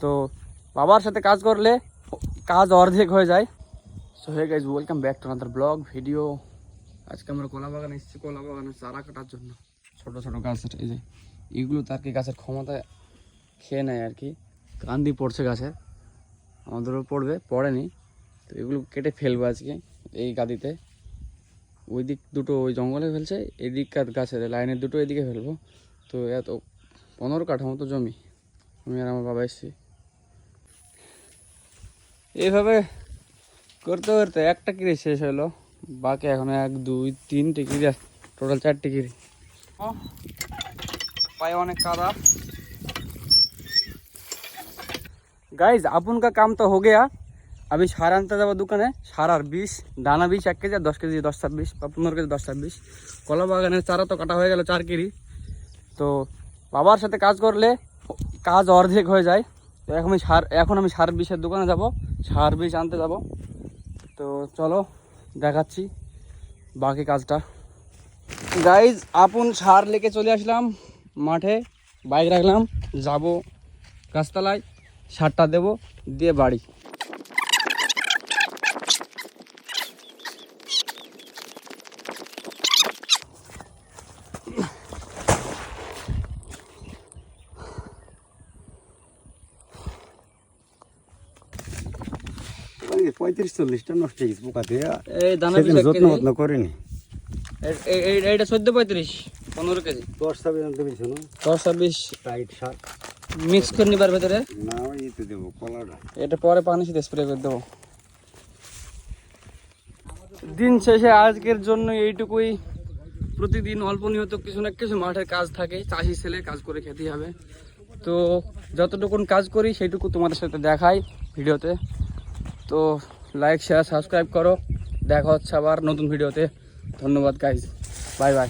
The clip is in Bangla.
তো বাবার সাথে কাজ করলে কাজ অর্ধেক হয়ে যায়। So hey guys, welcome back to another blog video. আজকে আমরা কলা বাগানে এসেছি, কলা বাগানের চারা কাটার জন্য। ছোটো ছোটো গাছের এই যে এগুলো তো আর কি গাছের ক্ষমতা খেয়ে নেয় আর কি, কান্দি পড়ছে গাছের, আমাদেরও পড়বে, পড়েনি। তো এগুলো কেটে ফেলবো আজকে এই গাদিতে। ওই দিক দুটো ওই জঙ্গলে ফেলছে, এদিককার গাছের লাইনের দুটো এদিকে ফেলবো। তো এত 15 কাঠা মতো জমি, আমি আর আমার বাবা এসেছি। এইভাবে করতে করতে একটা কিরি শেষ হলো, বাকি এখন 1 2 3টে কিরি, টোটাল 4টে কিরি। पाए अनेक कादा। गाइज अपन का काम तो हो गया, अभी सार आनते जाबो दुकाने। सार और 20 दाना 20 1 केजी, 10 केजी 10 26 15 केजी 10 26। कला बागाনের চারা তো কাটা হয়ে গেল 4 কেজি। তো বাবার সাথে কাজ করলে কাজ অর্ধেক হয়ে যায়। তো এখন আমি সার 20-এর দোকানে যাব, সার 20 আনতে যাব। তো চলো দেখাচ্ছি বাকি কাজটা। গাইজ আপন সার लेके চলে আসলাম মাঠে, বাইক রাখলাম, যাব গাছতলায়, সারটা দেবো, দিয়ে বাড়ি। মানে 35-40টা নষ্ট হয়ে গেছে পোকা দিয়ে। এই দানা সেদিন যত্ন করিনি। এইটা 14-35 15 কেজি 10-26 আনতে পেরেছি না, 10-26 টাইট সার মিক্স করে নিবার ভেতরে না ইতে দেবো কলাটা। এটা পরে পানি সাথে স্প্রে করে দেবো। দিন শেষে আজকের জন্য এইটুকুই। প্রতিদিন অল্প নিহত কিছু না কিছু মাঠের কাজ থাকে, চাষি ছেলে কাজ করে খেতেই হবে। তো যতটুকুন কাজ করি সেইটুকু তোমাদের সাথে দেখাই ভিডিওতে। তো লাইক শেয়ার সাবস্ক্রাইব করো, দেখা হচ্ছে আবার নতুন ভিডিওতে। ধন্যবাদ গাইজ, বাই বাই।